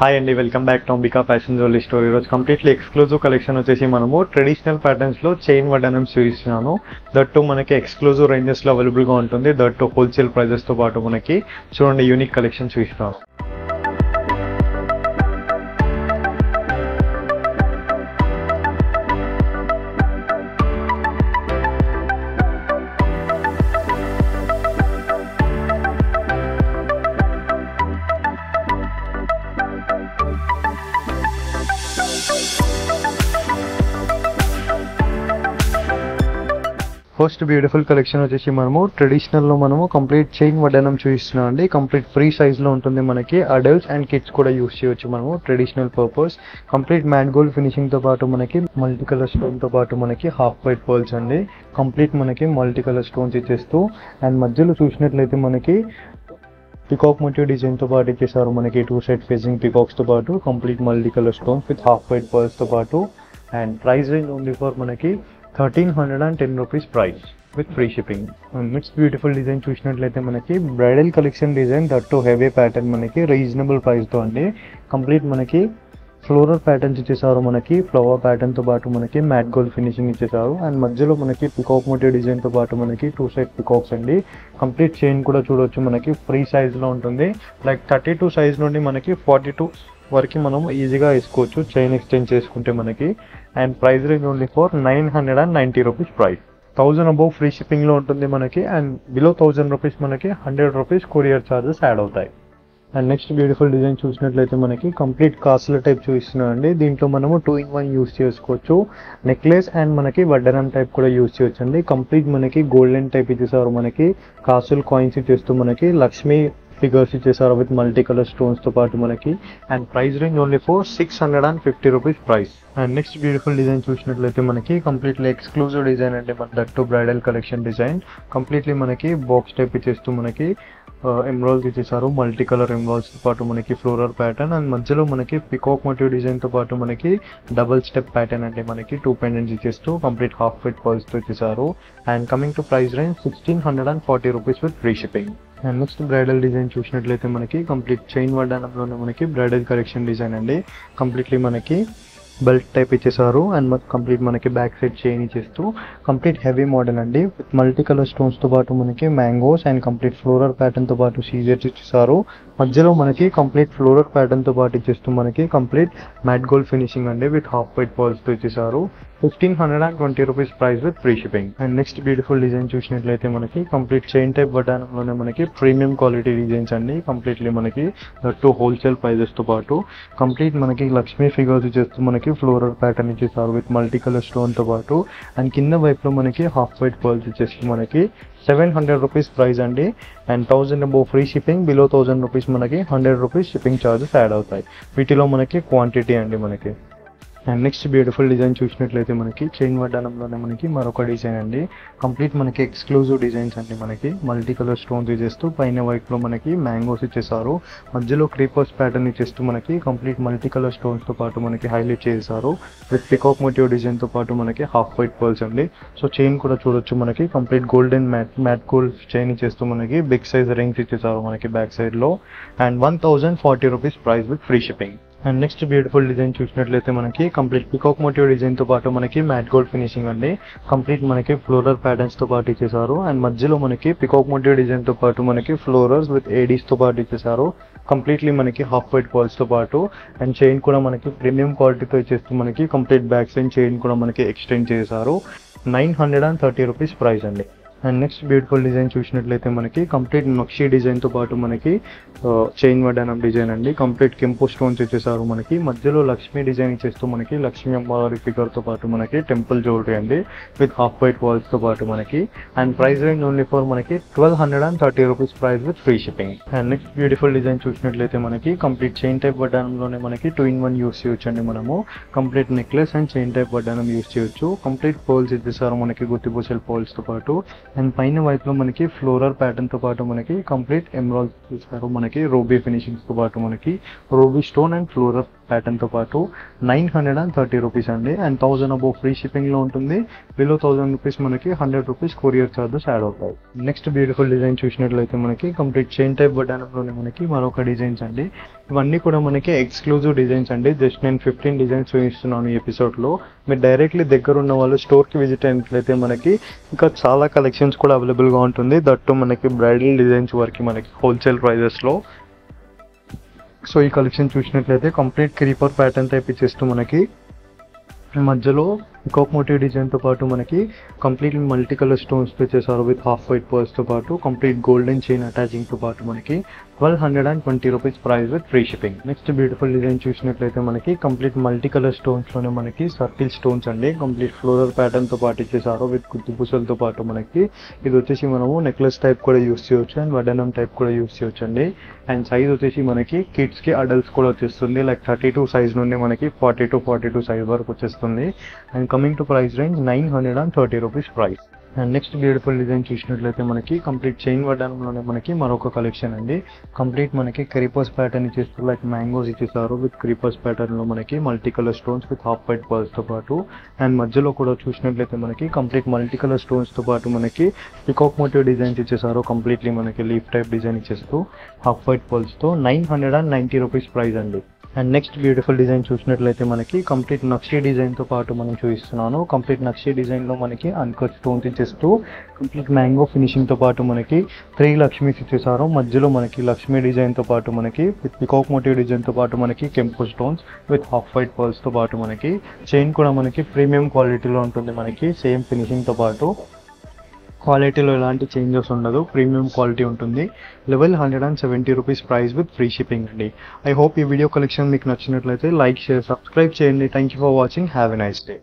Hi అండి, welcome back to Ambika fashion jewellery store. ఈరోజు completely exclusive collection వచ్చేసి మనము ట్రెడిషనల్ ప్యాటర్న్స్లో చైన్ వడ్డానం చూపిస్తున్నాను. దట్టు మనకి ఎక్స్క్లూజివ్ రేంజెస్లో అవైలబుల్గా ఉంటుంది. దట్టు హోల్సేల్ ప్రైజెస్తో పాటు మనకి చూడండి యూనిక్ కలెక్షన్ చూపిస్తున్నాను. ఫస్ట్ బ్యూటిఫుల్ కలెక్షన్ వచ్చేసి మనము ట్రెడిషనల్లో మనము కంప్లీట్ చైన్ వడ్డానం చూపిస్తున్నాం అండి. కంప్లీట్ ఫ్రీ సైజ్లో ఉంటుంది. మనకి అడల్ట్స్ అండ్ కిడ్స్ కూడా యూస్ చేయొచ్చు మనము traditional purpose. Complete mat gold ఫినిషింగ్తో పాటు మనకి మల్టీ కలర్ స్టోన్తో పాటు మనకి హాఫ్ వైట్ పర్ల్స్ అండి. కంప్లీట్ మనకి మల్టీ కలర్ స్టోన్స్ ఇచ్చేస్తూ అండ్ మధ్యలో చూసినట్లయితే మనకి పికాక్ మోటివ్ డిజైన్తో పాటు ఇచ్చేసారు. మనకి టూ సైడ్ ఫేసింగ్ పికాక్స్తో పాటు complete multi colour stones with half white పర్ల్స్తో పాటు. And price range only for మనకి 1310 rupees price with free shipping. Next beautiful design చూసినట్లయితే మనకి bridal collection design that heavy pattern మనకి రీజనబుల్ ప్రైస్తో అండి. కంప్లీట్ మనకి ఫ్లోరల్ ప్యాటర్న్స్ ఇచ్చేసారు. మనకి ఫ్లవర్ ప్యాటర్న్తో పాటు మనకి మ్యాట్ గోల్డ్ ఫినిషింగ్ ఇచ్చేసారు. అండ్ మధ్యలో మనకి పికాక్ మోటివ్ డిజైన్తో పాటు మనకి టూ సైడ్ పికాక్స్ అండి. కంప్లీట్ చైన్ కూడా చూడవచ్చు మనకి ఫ్రీ సైజ్లో ఉంటుంది. లైక్ 32 సైజ్ నుండి మనకి 42 వరకు మనం ఈజీగా వేసుకోవచ్చు చైన్ ఎక్స్టెండ్ చేసుకుంటే మనకి. And price range only for 990 rupees price. 1000 above free షిప్పింగ్లో ఉంటుంది మనకి. అండ్ బిలో 1000 రూపీస్ మనకి 100 రూపీస్ కొరియర్ ఛార్జెస్ యాడ్ అవుతాయి. అండ్ నెక్స్ట్ బ్యూటిఫుల్ డిజైన్ చూసినట్లయితే మనకి కంప్లీట్ కాసుల టైప్ చూపిస్తున్నాం అండి. దీంట్లో మనము 2-in-1 యూస్ చేసుకోవచ్చు. నెక్లెస్ అండ్ మనకి వడ్డానం టైప్ కూడా యూస్ చేయొచ్చు అండి. కంప్లీట్ మనకి గోల్డెన్ టైప్ ఇచ్చేసారు. మనకి కాసులు కాయిన్స్ ఇచ్చేస్తూ మనకి లక్ష్మీ ఫిగర్స్ ఇచ్చేసారు విత్ మల్టీ కలర్ స్టోన్స్తో పాటు మనకి. And price range only for 650 rupees price. And next beautiful design చూసినట్లయితే మనకి కంప్లీట్లీ ఎక్స్క్లూజివ్ డిజైన్ అంటే మన that bridal collection design. Completely మనకి బాక్స్ టైప్ ఇచ్చేస్తూ మనకి ఎమ్రాల్స్ ఇచ్చేసారు. మల్టీ కలర్ ఎమ్రాల్స్తో పాటు మనకి ఫ్లోరల్ ప్యాటర్న్. అండ్ మధ్యలో మనకి పికాక్ మోటివ్ డిజైన్తో పాటు మనకి డబల్ స్టెప్ ప్యాటర్న్ అంటే మనకి 2 పెండెంట్స్ ఇచ్చేస్తూ కంప్లీట్ హాఫ్ వైట్ పర్ల్స్తో ఇచ్చేసారు. And coming to price range 1640 rupees with free shipping. And next bridal design చూసినట్లయితే మనకి కంప్లీట్ చైన్ వడ్డానంలోనే మనకి బ్రైడల్ కలెక్షన్ డిజైన్ అండి. కంప్లీట్లీ మనకి బెల్ట్ టైప్ ఇచ్చేసారు. అండ్ కంప్లీట్ మనకి బ్యాక్ సైడ్ చైన్ ఇచ్చేస్తూ కంప్లీట్ హెవీ మోడల్ అండి. విత్ మల్టీ కలర్ స్టోన్స్తో పాటు మనకి మ్యాంగోస్ అండ్ కంప్లీట్ ఫ్లోరల్ ప్యాటర్న్తో పాటు సీజర్స్ ఇచ్చేసారు. మధ్యలో మనకి కంప్లీట్ ఫ్లోరల్ ప్యాటర్న్తో పాటు ఇచ్చేస్తూ మనకి కంప్లీట్ మ్యాట్ గోల్డ్ ఫినిషింగ్ అండి విత్ హాఫ్ వైట్ పర్ల్స్తో ఇచ్చేసారు. 1520 rupees price with free shipping. And next beautiful design చూసినట్లయితే మనకి కంప్లీట్ చైన్ టైప్ వడ్డానంలోనే మనకి ప్రీమియం క్వాలిటీ డిజైన్స్ అండి. కంప్లీట్లీ మనకి దట్టు హోల్సేల్ ప్రైజెస్తో పాటు కంప్లీట్ మనకి లక్ష్మీ ఫిగర్స్ ఇచ్చేస్తూ మనకి ఫ్లోరల్ ప్యాటర్న్ ఇచ్చేసారు విత్ మల్టీ కలర్ స్టోన్తో పాటు. అండ్ కింద వైపులో మనకి హాఫ్ వైట్ పర్ల్స్ ఇచ్చేస్తూ మనకి 700 రూపీస్ ప్రైస్ అండి. And 1000 above free shipping, below 1000 rupees మనకి 100 రూపీస్ షిప్పింగ్ ఛార్జెస్ యాడ్ అవుతాయి. వీటిలో మనకి క్వాంటిటీ అండి మనకి. అండ్ నెక్స్ట్ బ్యూటిఫుల్ డిజైన్ చూసినట్లయితే మనకి చైన్ వడ్డానంలోనే మనకి మరొక డిజైన్ అండి. కంప్లీట్ మనకి ఎక్స్క్లూజివ్ డిజైన్స్ అండి. మనకి మల్టీ కలర్ స్టోన్స్ ఇచ్చేస్తూ పైన వైపులో మనకి మ్యాంగోస్ ఇచ్చేసారు. మధ్యలో క్రీపర్స్ ప్యాటర్న్ ఇచ్చేస్తూ మనకి కంప్లీట్ మల్టీ కలర్ స్టోన్స్తో పాటు మనకి హైలైట్ చేశారు విత్ పికాక్ మోటివ్ డిజైన్తో పాటు మనకి హాఫ్ వైట్ పర్ల్స్ అండి. సో చైన్ కూడా చూడొచ్చు మనకి complete golden matte gold chain ఇచ్చేస్తూ మనకి బిగ్ సైజ్ రింగ్స్ ఇచ్చేసారు మనకి బ్యాక్ సైడ్లో. And 1040 rupees price with free shipping. And next beautiful design చూసినట్లయితే మనకి కంప్లీట్ పికాక్ మోటివ్ డిజైన్తో పాటు మనకి మ్యాట్ గోల్డ్ ఫినిషింగ్ అండి. కంప్లీట్ మనకి ఫ్లోరల్ ప్యాటర్న్స్తో పాటు ఇచ్చేసారు. అండ్ మధ్యలో మనకి పికాక్ మోటివ్ డిజైన్తో పాటు మనకి ఫ్లోరల్స్ విత్ ఏడీస్తో పాటు ఇచ్చేసారు. కంప్లీట్లీ మనకి హాఫ్ వైట్ పర్ల్స్తో పాటు. అండ్ చైన్ కూడా మనకి ప్రీమియం క్వాలిటీతో ఇచ్చేస్తూ మనకి కంప్లీట్ బ్యాక్ సైడ్ చైన్ కూడా మనకి ఎక్స్టెండ్ చేశారు. 930 రూపీస్ ప్రైస్ అండి. అండ్ నెక్స్ట్ బ్యూటిఫుల్ డిజైన్ చూసినట్లయితే మనకి కంప్లీట్ నక్షి డిజైన్తో పాటు మనకి చైన్ వడ్డానం డిజైన్ అండి. కంప్లీట్ కెంపు స్టోన్స్ ఇచ్చేసారు మనకి. మధ్యలో లక్ష్మీ డిజైన్ ఇచ్చేస్తూ మనకి లక్ష్మీ అమ్మవారి ఫిగర్తో పాటు మనకి టెంపుల్ జ్యువెలరీ అండి విత్ హాఫ్ వైట్ వాల్స్తో పాటు మనకి. And price range only for మనకి 1230 rupees price with free shipping. And next beautiful design చూసినట్లయితే మనకి కంప్లీట్ చైన్ టైప్ వడ్డానంలోనే మనకి 2-in-1 యూస్ చేయొచ్చు అండి. మనము complete necklace and chain type వడ్డానం యూస్ చేయొచ్చు. కంప్లీట్ పర్ల్స్ ఇచ్చేసారు మనకి గుత్తిపూసల పర్ల్స్తో పాటు. అండ్ పైన వైపులో మనకి ఫ్లోరల్ ప్యాటర్న్తో పాటు మనకి కంప్లీట్ ఎమరాల్డ్స్ ఇస్తారు మనకి రూబీ ఫినిషింగ్స్తో పాటు మనకి రూబీ స్టోన్ అండ్ ఫ్లోరల్ ప్యాటర్న్తో పాటు 930 రూపీస్ అండి. అండ్ 1000 అబోవ్ ఫ్రీ షిప్పింగ్లో ఉంటుంది. బిలో 1000 రూపీస్ మనకి 100 రూపీస్ కొరియర్ ఛార్జెస్ యాడ్ అవుతాయి. నెక్స్ట్ బ్యూటిఫుల్ డిజైన్ చూసినట్లయితే మనకి కంప్లీట్ చైన్ టైప్ వడ్డానంలోనే మనకి మరొక డిజైన్స్ అండి. ఇవన్నీ కూడా మనకి ఎక్స్క్లూజివ్ డిజైన్స్ అండి. జస్ట్ నేను 15 డిజైన్స్ చూపిస్తున్నాను ఈ ఎపిసోడ్లో. మీరు డైరెక్ట్లీ దగ్గర ఉన్న వాళ్ళు స్టోర్కి విజిట్ అయినట్లయితే మనకి ఇంకా చాలా కలెక్షన్స్ కూడా అవైలబుల్గా ఉంటుంది. దట్టు మనకి బ్రైడల్ డిజైన్స్ వరకు మనకి హోల్సేల్ ప్రైజెస్లో. సో ఈ కలెక్షన్ చూసినట్లయితే కంప్లీట్ క్రీపర్ ప్యాటర్న్ టైప్ ఇచ్చేస్తూ మనకి మధ్యలో పికాక్ మోటివ్ డిజైన్తో పాటు మనకి కంప్లీట్ మల్టీ కలర్ స్టోన్స్తో చేశారు విత్ హాఫ్ వైట్ పర్ల్స్తో పాటు కంప్లీట్ గోల్డెన్ చైన్ అటాచింగ్తో పాటు మనకి 1220 rupees price with free shipping. Next beautiful design చూసినట్లయితే మనకి కంప్లీట్ మల్టీ కలర్ స్టోన్స్లోనే మనకి సర్కిల్ స్టోన్స్ అండి. కంప్లీట్ ఫ్లోరల్ ప్యాటర్న్తో పాటు ఇచ్చేసారు విత్ గుత్తి పూసలతో పాటు మనకి. ఇది వచ్చేసి మనము నెక్లెస్ టైప్ కూడా యూస్ చేయొచ్చు అండ్ వడ్డానం టైప్ కూడా యూస్ చేయొచ్చు అండి. అండ్ సైజ్ వచ్చేసి మనకి కిడ్స్కి అడల్ట్స్ కూడా వచ్చేస్తుంది. లైక్ 32 సైజ్ నుండి మనకి 42 సైజ్ వరకు వచ్చేస్తుంది. And coming to price range 930 rupees price. And next beautiful design చూసినట్లయితే మనకి కంప్లీట్ చైన్ వడ్డానంలోనే మనకి మరొక కలెక్షన్ అండి. కంప్లీట్ మనకి క్రీపర్స్ ప్యాటర్న్ ఇచ్చేస్తారు. లైక్ మ్యాంగోస్ ఇచ్చేసారు విత్ క్రీపర్స్ ప్యాటర్న్లో మనకి multi colour stones with half white పర్ల్స్తో పాటు. అండ్ మధ్యలో కూడా చూసినట్లయితే మనకి కంప్లీట్ మల్టీ కలర్ స్టోన్స్తో పాటు మనకి పికాక్ మోటివ్ డిజైన్స్ ఇచ్చేసారు. కంప్లీట్లీ మనకి లీఫ్ టైప్ డిజైన్ ఇచ్చేస్తూ హాఫ్ వైట్ పర్ల్స్తో 990 రూపీస్ ప్రైస్ అండి. అండ్ నెక్స్ట్ బ్యూటిఫుల్ డిజైన్ చూసినట్లయితే మనకి కంప్లీట్ నక్షి డిజైన్తో పాటు మనం చూపిస్తున్నాను. కంప్లీట్ నక్షి డిజైన్లో మనకి అన్కట్ స్టోన్స్ ఇచ్చేస్తూ కంప్లీట్ మ్యాంగో ఫినిషింగ్తో పాటు మనకి 3 లక్ష్మీస్ ఇచ్చేసారు. మధ్యలో మనకి లక్ష్మీ డిజైన్తో పాటు మనకి విత్ పికాక్ మోటివ్ డిజైన్తో పాటు మనకి కెంపు స్టోన్స్ విత్ హాఫ్ వైట్ పర్ల్స్తో పాటు మనకి చైన్ కూడా మనకి ప్రీమియం క్వాలిటీలో ఉంటుంది. మనకి సేమ్ ఫినిషింగ్తో పాటు క్వాలిటీలో ఎలాంటి చేంజెస్ ఉండదు. ప్రీమియం క్వాలిటీ ఉంటుంది. 1170 rupees price with free shipping అండి. ఐ హోప్ ఈ వీడియో కలెక్షన్ మీకు నచ్చినట్లయితే లైక్, షేర్, సబ్స్క్రైబ్ చేయండి. Thank you for watching. Have a nice day.